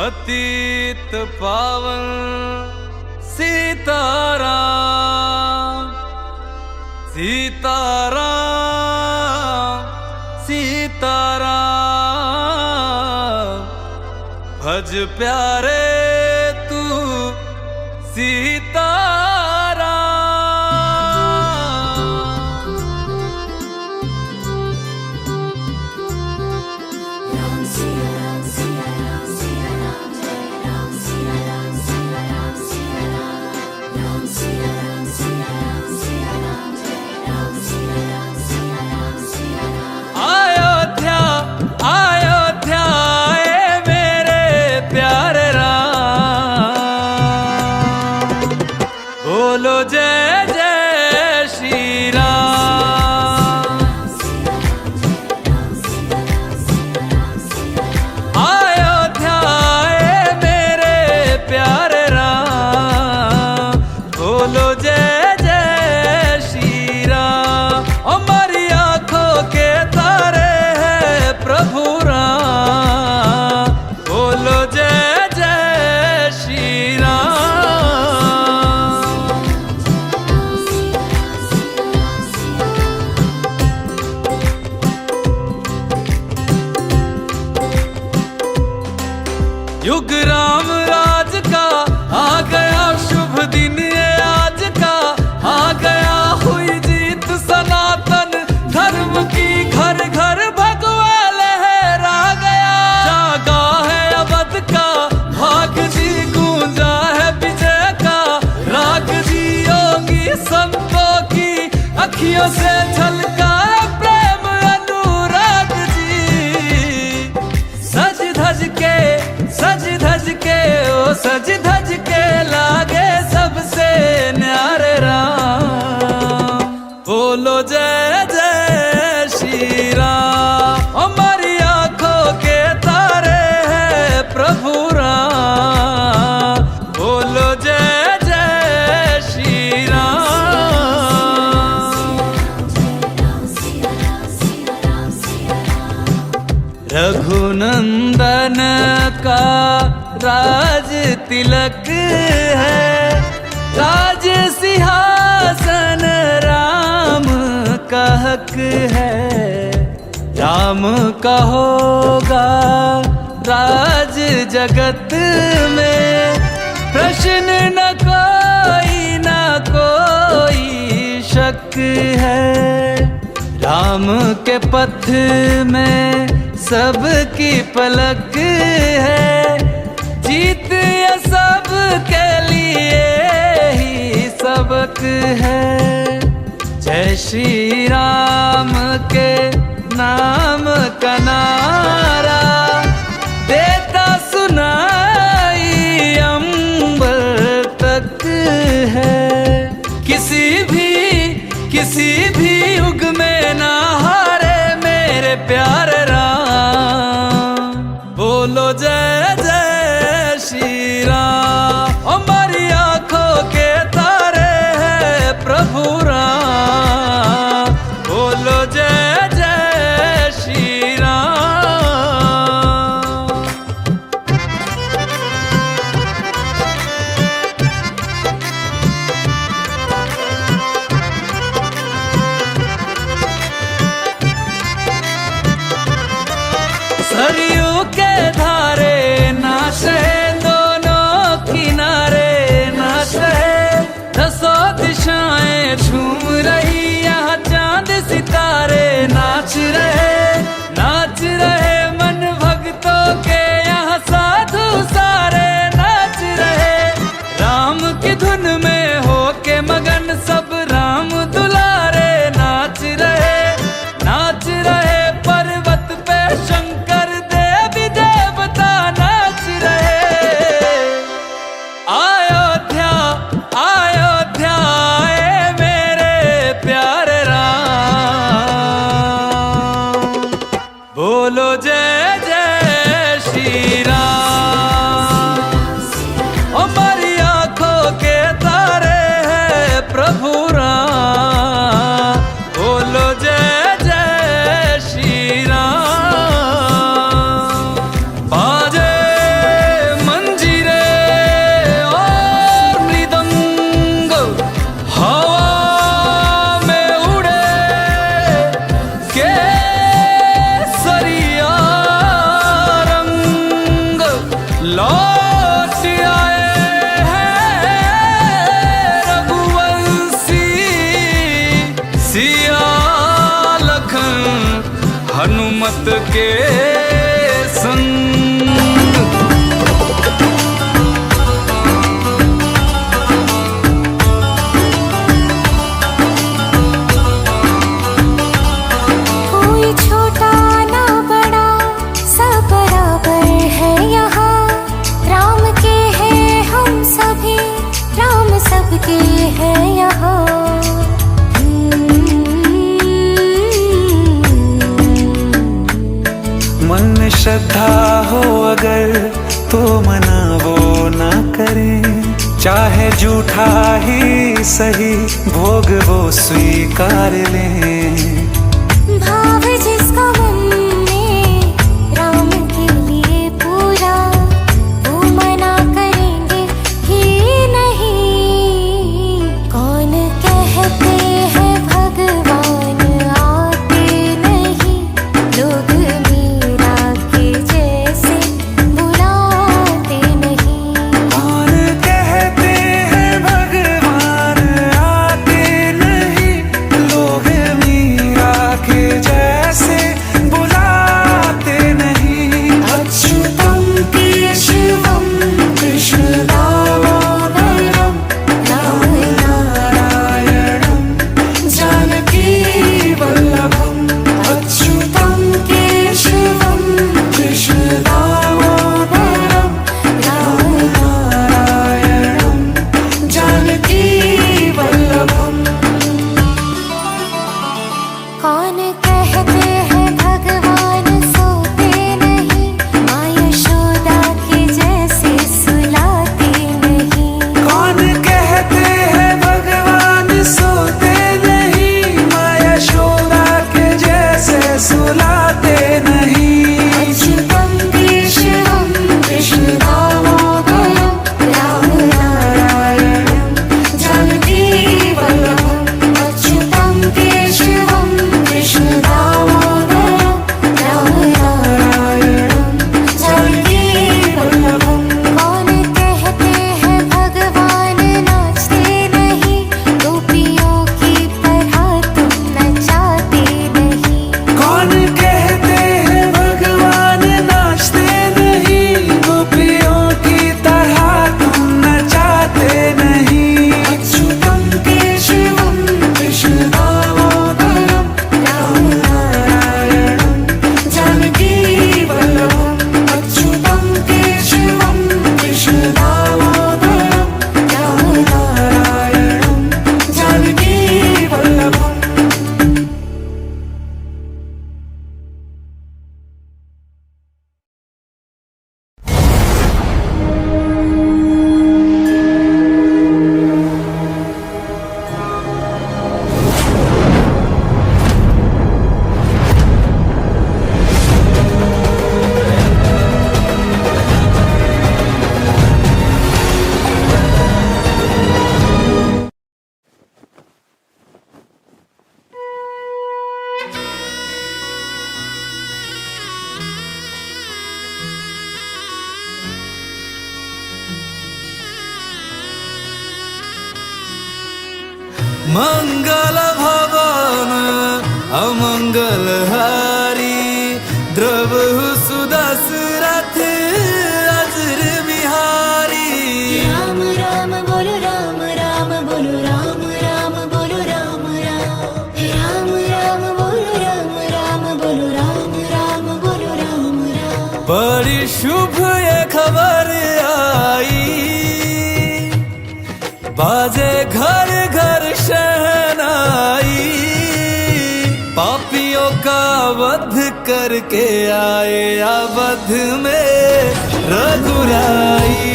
पतित पावन सीताराम सीताराम सीताराम भज प्यारे तू Sitaram. Ram Siya Ram Siya Ram Siya Ram Jai Ram Siya Ram Siya Ram Siya Ram Ram Siya Ram Siya Ram Siya Ram Jai Ram Siya Ram Siya Ram Siya Ram। Ayodhya Ayodhya आए मेरे प्यारे राम, बोलो जय जय श्री राम। अयोध्या आए मेरे प्यारे राम, बोलो जय जय श्री राम। हमारी आंखों के तारे हैं प्रभु राम, बोलो जय जय श्री राम। युग राम राज का आ गया शुभ दिन ये आज का, आ गया हुई जीत सनातन धर्म की, घर घर भगवा लहरा गया। जागा है अवध का भाग जी, गूंजा है विजय का राग जी। योगी संतों की अखियों से झलका प्रेम अनुराग जी। सज धज के ओ सज धज के लागे सबसे न्यारे राम, बोलो जय जय श्री राम। हमारी आंखों के तारे हैं प्रभु राम, बोलो जय जय श्री राम। रघुनंदन का राज तिलक है, राज सिंहासन राम का हक है। राम का होगा राज जगत में, प्रश्न न कोई शक है। राम के पथ में सबकी पलक है, जीत ये सब के लिए ही सबक है। जय श्री राम के नाम का नारा देता सुनाई अंबर तक है। किसी भी युग में ना हारे मेरे प्यारे राम, बोलो जय जय श्री राम। हमारी आंखों के तारे हैं प्रभु राम, बोलो जय जय श्री राम। सरयू के धारे नाच है दोनों किनारे, नाच है दसों दिशाएं झूम रही, यहाँ चांद सितारे नाच रहे मन भक्तों के, यहाँ साधु सारे नाच रहे। राम की धुन में हो के मगन सब राम दुलारे नाच रहे पर्वत पे शंकर देवी देवता नाच रहे। अयोध्या अयोध्या आए मेरे प्यारे राम, बोलो जय जय श्री राम। हमारी आंखों के तारे हैं प्रभु राम, बोलो जय जय हनुमत के संग। कोई छोटा ना बड़ा सब बराबर है यहाँ, राम के हैं हम सभी, राम सबके हैं यहाँ। मन में श्रद्धा हो अगर तो मना वो ना करें, चाहे झूठा ही सही भोग वो स्वीकार लें। भाव जिसका मन में राम के लिए पूरा, वो मना करेंगे ही नहीं। कौन कहते हैं भगवान आते नहीं, लोग मीरा के जैसे बुलाते नहीं। कौन कहते हैं भगवान आते नहीं, लोग मीरा के जैसे बुलाते नहीं। अच्युतम केशवम कृष्ण दामोदरम, राम नारायणम जानकी वल्लभम। अच्युतम केशवम कृष्ण दामोदरम, राम नारायणम जानकी वल्लभम। कौन कहते हैं भगवान सोते नहीं, माँ यशोदा के जैसे सुलाते नहीं। कौन कहते हैं भगवान सोते नहीं, माँ यशोदा के जैसे सुलाते नहीं। अच्युतम केशवम कृष्ण दामोदरम, राम नारायणम जानकी वल्लभम। अच्युतम केशवम कृष्ण दामोदरम, राम नारायणम जानकी वल्लभम। कौन कहते हैं भगवान नाचते नहीं, गोपियों की तरह तुम नचाते नहीं। कौन कहते हैं भगवान नाचते नहीं, गोपियों की तरह तुम नचाते नहीं। अच्युतम केशवम कृष्ण दामोदरम, राम नारायणम जानकी वल्लभम। अच्युतम केशवम कृष्ण दामोदरम, राम नारायणम जानकी वल्लभम। मंगल भवन अमंगल हारी, द्रवहु सुदशरथ अजर बिहारी। राम राम बोलो राम राम बोलो राम राम बोलो राम राम। राम राम बोलो राम राम बोलो राम राम बोलो राम राम। बड़ी शुभ ये खबर आई, बाजे घर घर शहनाई। पापियों का वध करके आए अवध में रघुराई।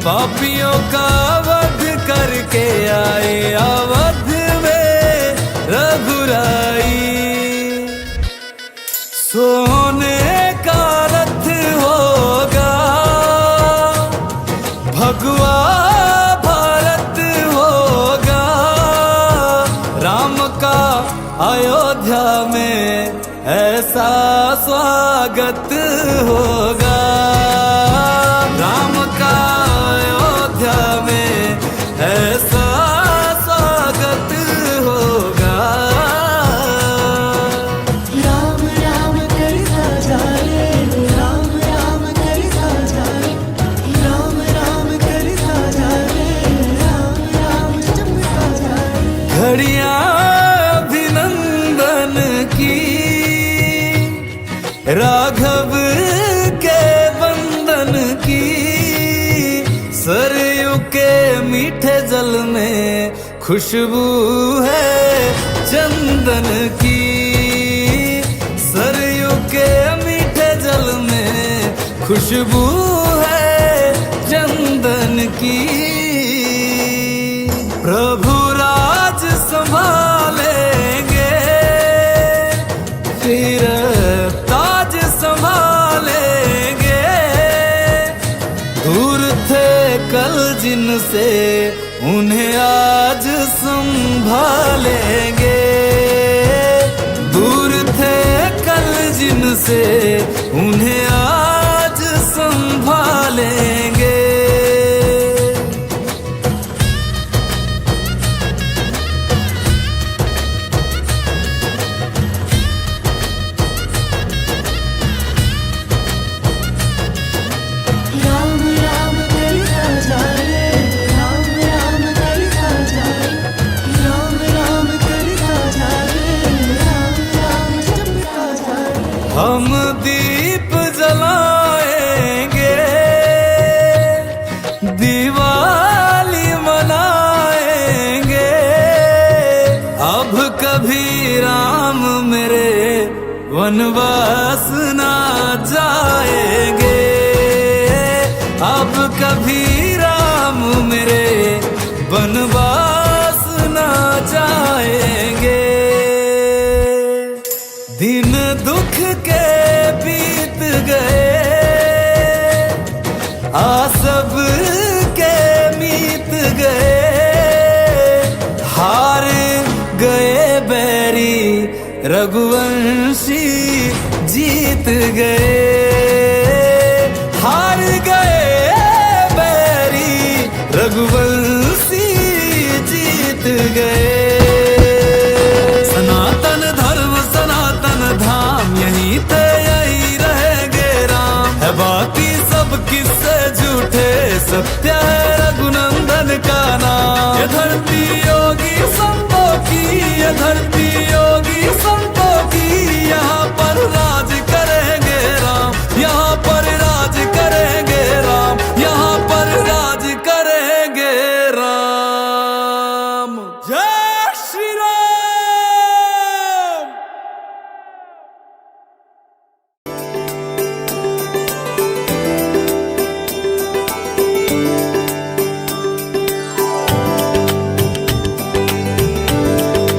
पापियों का वध करके आए अवध में रघुराई। सोने का रथ होगा, भगवा भारत होगा। राम का अयोध्या में ऐसा स्वागत होगा। राम का अयोध्या में ऐसा स्वागत होगा। राम राघव के बंधन की, सरयू के मीठे जल में खुशबू है चंदन की, सरयू के मीठे जल में खुशबू है चंदन की। प्रभु राज संभालेंगे, फिर ताज संभालेंगे, दूर थे कल जिनसे उन्हें आज संभालेंगे, दूर थे कल जिनसे उन्हें आज संभालेंगे। राम राम करता जाए, राम राम करता जाए, राम राम करता जाए, राम राम जपता जाए। हम दीप जलाएंगे, दिवाली मनाएंगे, अब कभी राम मेरे वनवास ना जाएंगे, अब कभी राम मेरे वनवास ना जाएंगे। दिन दुख के बीत गए, आसब के मीत गए, हार गए बैरी रघुवंशी जीत गए, हार गए बैरी रघुवंशी जीत गए। सनातन धर्म सनातन धाम यहीं थे यहीं रहेंगे राम, है बाकी सब किस्से झूठे, सत्य है रघुनंदन का नाम। ये धरती योगी संतों की, ये धरती योगी संतों की, यहाँ पर राज करेंगे राम, यहाँ पर राज करेंगे राम, यहाँ पर राज करेंगे राम। जय श्री राम।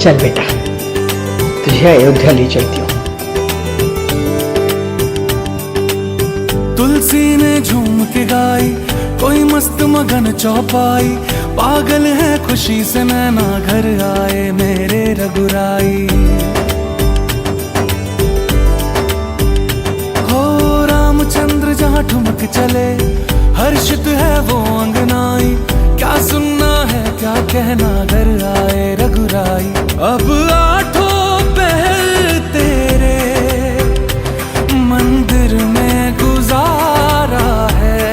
चल बेटा, तुझे अयोध्या ले चलती हूँ। तुलसी ने झूम के गाई, कोई मस्त मगन चौपाई, पागल है खुशी से नैना घर आए मेरे रघुराई। हो रामचंद्र जहाँ ठुमक चले, हर्षित है वो अंगनाई, क्या सुनना है क्या कहना घर आए रघुराई। अब आठों पहर तेरे मंदिर में गुजारा है,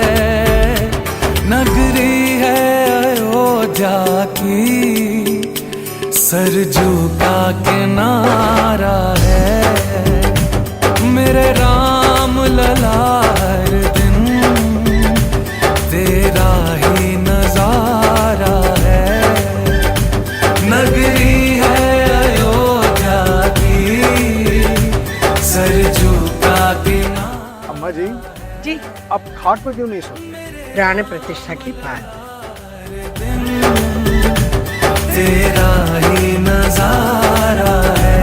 नगरी है अयोध्या की, सरजू का किनारा है, मेरे राम लला हर दिन तेरा ही नजारा है, नगरी है अयोध्या की, सरजू का किनारा। अम्मा जी जी आप खाट पर क्यों नहीं सोते? प्राण प्रतिष्ठा की बात। तेरा ही नजारा है।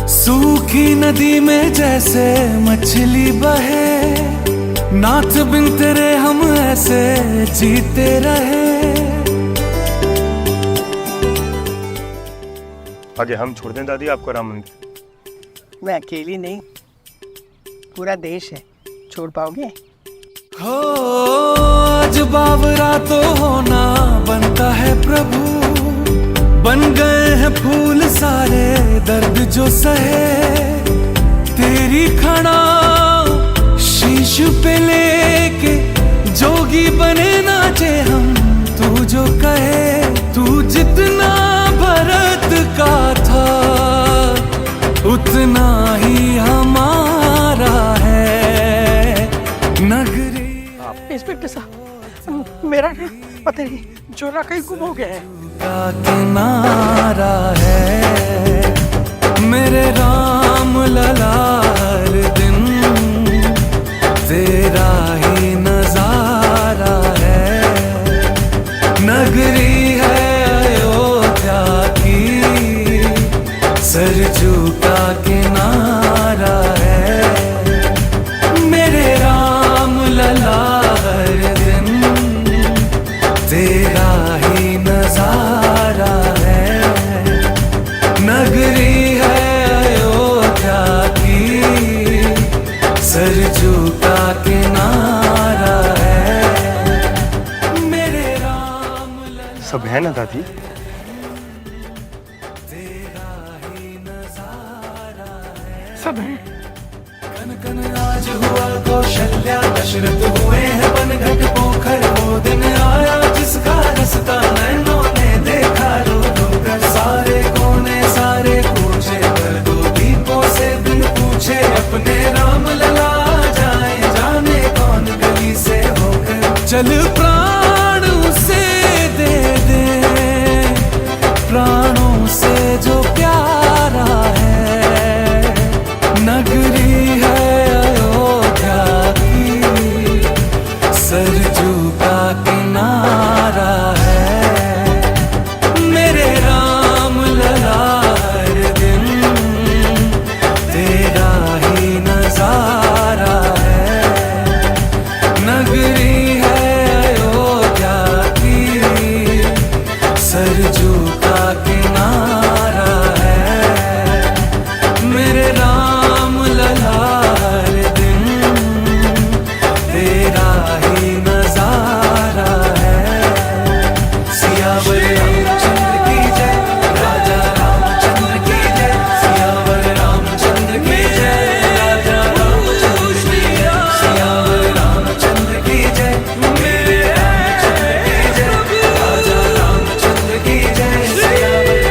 सूखी नदी में जैसे मछली बहे, नाथ बिन तेरे हम ऐसे जीते रहे। आगे हम छोड़ दें दादी आपको राम मंदिर? मैं अकेली नहीं, पूरा देश है, छोड़ पाओगे? हो आज बावरा तो होना बनता है प्रभु, बन गए हैं फूल सारे दर्द जो सहे, तेरी खड़ा शीश पे लेके जोगी बने नाचे हम, तू जो कहे। तू जितना भरत का था उतना ही हमारा है नगरी। इंस्पेक्टर साहब, मेरा पता नहीं चोरा कहीं गुम हो गया है। का किनारा है मेरे राम लला, हर दिन तेरा ही नजारा है। नगरी है अयोध्या की, सरजू का किनारा है मेरे राम लला, हर दिन तेरा ही नजारा है। नगरी है अयोध्या की, सरजू का किनारा है मेरे राम लला। सब है ना दादी? सब है। कन कन आज हुआ कौशल्या, दशरथ हुए हैं बनघट पोखर, वो दिन आया जिसका रास्ता नैनों ने देखा रो रो कर। सारे कोने सारे पूछे, कर दो दीपों से बिन पूछे, अपने राम लला जाए जाने कौन गली से होकर। चल प्राण उसे दे दे, प्राणों से जो प्यारा है। नगरी है अयोध्या की, सरजू का किनारा है मेरे राम लला, हर दिन तेरा ही नजारा है। नगरी है अयोध्या की, सरजू का किनारा है मेरे राम लला, हर दिन तेरा ही नजारा है। सियावर रामचंद्र की जय, राजा रामचंद्र की जय, सियावर रामचंद्र की जय, राजा रामचंद्र की जय, सियावर रामचंद्र की जय, मेरे रामचंद्र की जय, राजा रामचंद्र की जय, सियावर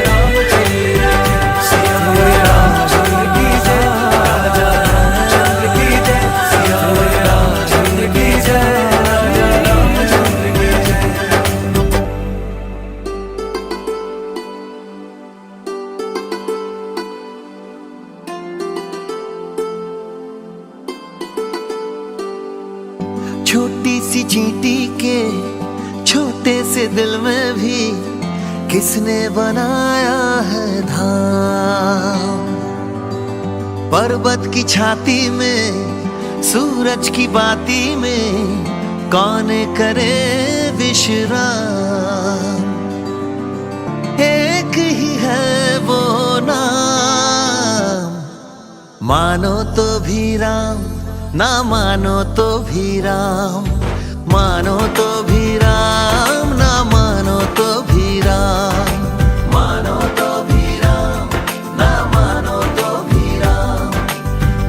रामचंद्र की जय, राजा रामचंद्र की जय, सियावर रामचंद्र की जय, राजा रामचंद्र की जय। छोटी सी चींटी के छोटे से दिल में भी किसने बनाया है धाम। पर्वत की छाती में सूरज की बाती में कौन करे विश्राम। एक ही है वो नाम, मानो तो भी राम, ना मानो तो भी राम, मानो तो भी राम, ना मानो तो भी राम, मानो तो भी राम, ना मानो तो भी राम,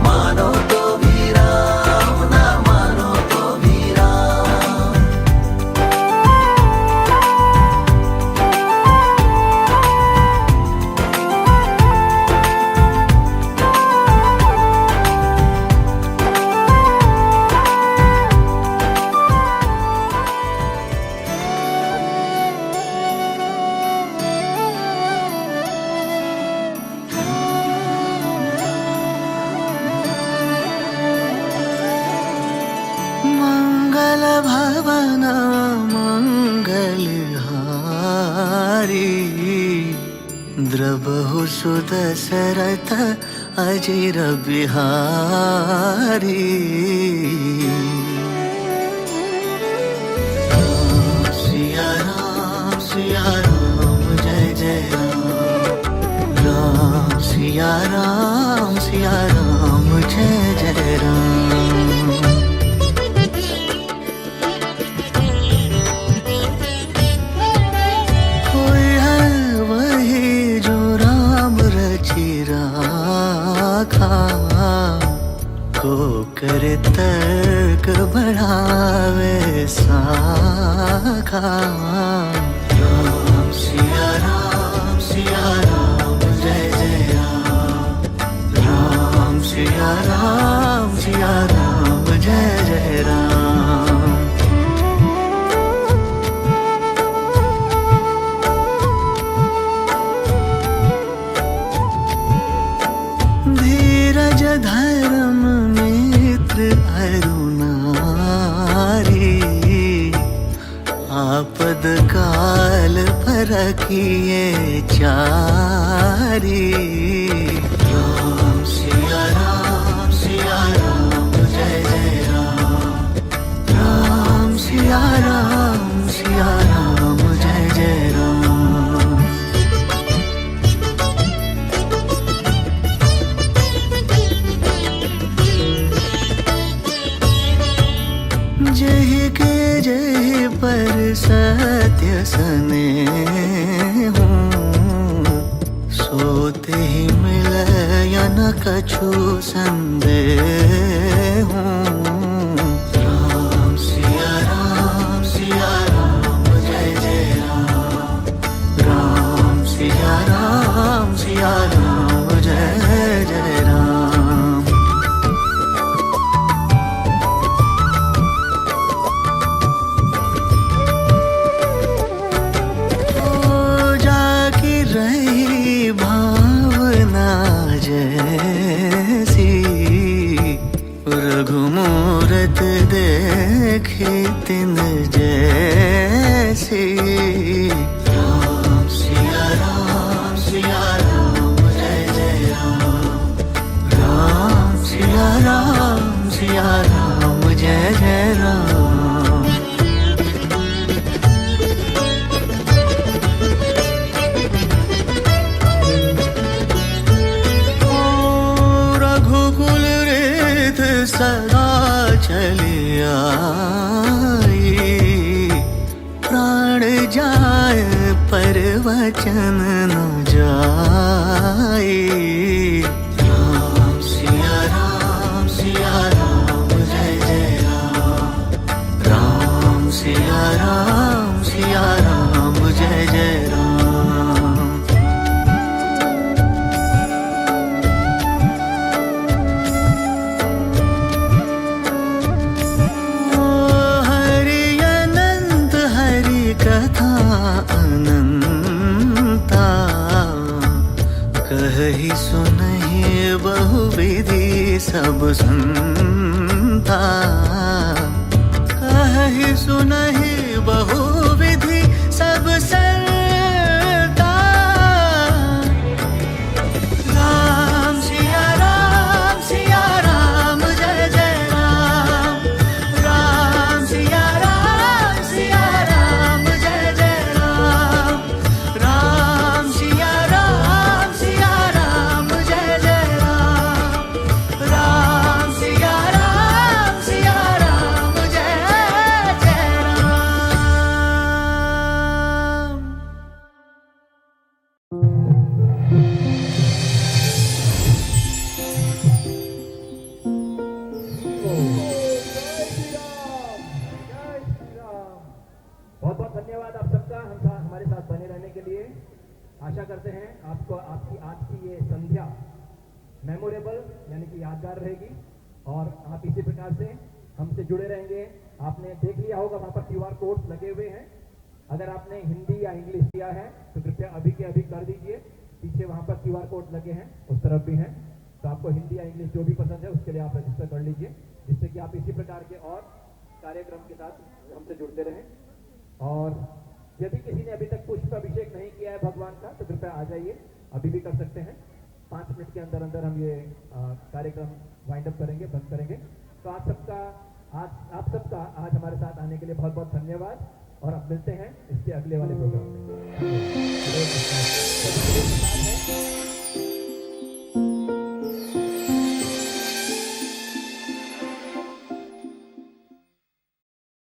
मानो तो भी राम, ना मानो तो भी राम। मंगल भवन मंगलहारी, द्रबहु सुदशरथ अजिर बिहारी। सिया राम जय जय राम, सिया राम जय जय राम। राखा। राम सिया राम जय जय राम। राम सिया राम जय जय राम। धीरज धर्म मित्र अरुणारी, आपद काल परखिए चारी। राम सिया राम जय जय राम। राम सिया राम जय जय राम। जय के जय पर सत्य सने हूँ, सोते ही मिलय न कछु संदेह हूँ। राम सिया राम जय जय राम। राम सिया राम जय जय राम। रही भावना जैसी, रघुमूरत देखे तिन जैसी। राम सिया राम जय जय राम। राम सिया राम जय जय राम। सदा चली आई, प्राण जाए पर वचन न जाए। राम सिया राम जय जय राम। राम सिया राम जय जय राम। कथा अनंता, कही सुनहि बहुविधि सब संता। कही सुनहि बहुविधि सब संता। राम सिया राम जय जय राम। राम सिया राम जय जय राम। राम सिया राम जय जय राम। राम सिया राम जय जय राम। बहुत बहुत धन्यवाद आप सबका हमारे साथ बने रहने के लिए। आशा करते हैं आपको आपकी आज की ये संध्या मेमोरेबल यानी कि यादगार रहेगी और आप इसी प्रकार से हमसे जुड़े रहेंगे। आपने देख लिया होगा वहाँ पर QR कोड्स लगे हुए हैं। अगर आपने हिंदी या इंग्लिश किया है तो कृपया अभी के अभी कर दीजिए। पीछे वहाँ पर QR कोड लगे हैं, उस तरफ भी हैं। तो आपको हिंदी या इंग्लिश जो भी पसंद है उसके लिए आप रजिस्टर कर लीजिए, जिससे कि आप इसी प्रकार के और कार्यक्रम के साथ हमसे जुड़ते रहें। और यदि किसी ने अभी तक पुष्प अभिषेक नहीं किया है भगवान का तो कृपया आ जाइए, अभी भी कर सकते हैं। 5 मिनट के अंदर अंदर हम ये कार्यक्रम वाइंड अप करेंगे, बंद करेंगे। तो आप सबका आज हमारे साथ आने के लिए बहुत बहुत धन्यवाद और अब मिलते हैं इसके अगले वाले प्रोग्राम में।